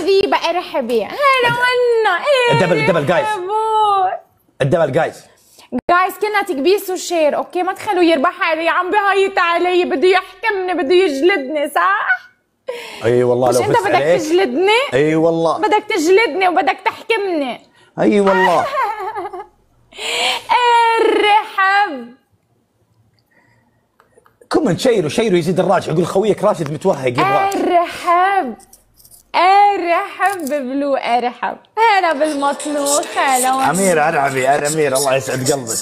ترذيبة ارحبي. هلا والله. الدبل جايز. الدبل جايز. جايز كنا تكبيسوا شير، اوكي؟ ما تخلوا يربح علي، عم بهيط علي، بده يحكمني، بده يجلدني، صح؟ اي والله لو مش انت بدك تجلدني؟ اي والله بدك تجلدني وبدك تحكمني. اي والله. ارحب. كومنت شيروا يزيد الراجع، يقول خويك راشد متوهق يبغى. ارحب ببلو، ارحب. هلا بالمطلوخ. هلا امير ارعبي. امير الله يسعد قلبك.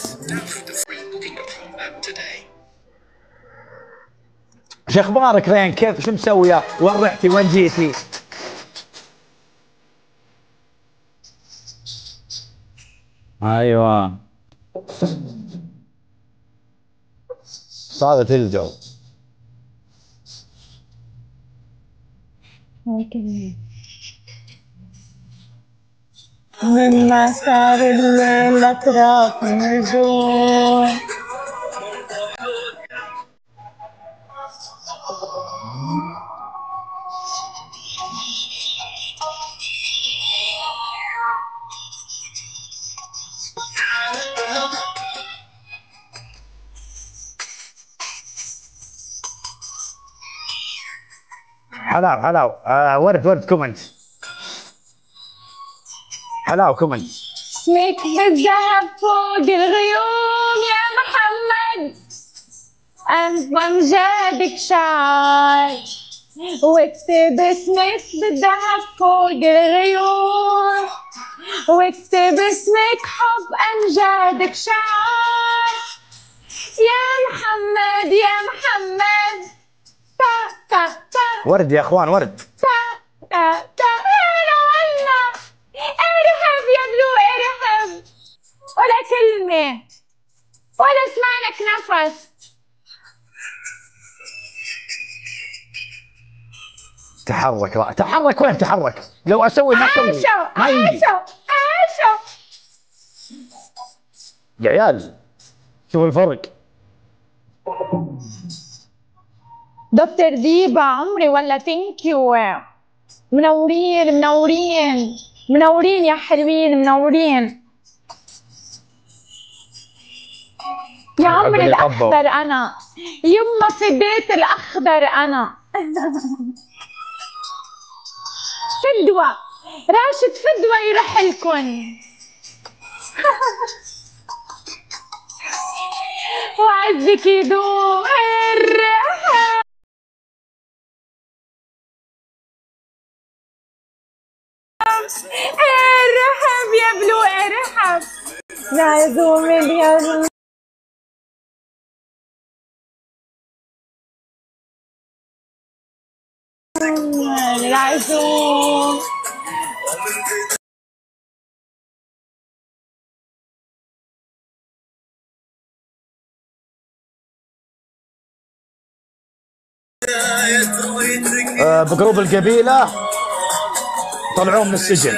شو اخبارك رين؟ كيف شو مسويه؟ وين رحتي؟ وين جيتي؟ ايوه صارت الجو. من مسار الليل اطراف النجوم. حلاو ورد كومنت. حلاو كومنت. اسمك بالذهب فوق الغيوم يا محمد، أمجادك شعر، واكتب اسمك بالذهب فوق الغيوم، واكتب اسمك حب أمجادك شعر يا محمد يا محمد. تا تا تا ورد يا اخوان ورد. تا تا تا. هلا والله. ارحب يا بلو ارحب. ولا كلمة ولا اسمع لك نفس. تحرك وين تحرك؟ لو اسوي ما اسوي. عاشوا يا عيال شوفوا الفرق. دكتور ديبا عمري ولا ثانك يو. منورين يا حلوين، منورين يا عمري. الاخضر انا يما في بيت الاخضر انا. فدوى راشد، فدوى يروح لكم. وعزك يدوم. ارحب يا بلو ارحب. نعزوم اليوم. العزوم. بقروب القبيله طلعوه من السجن.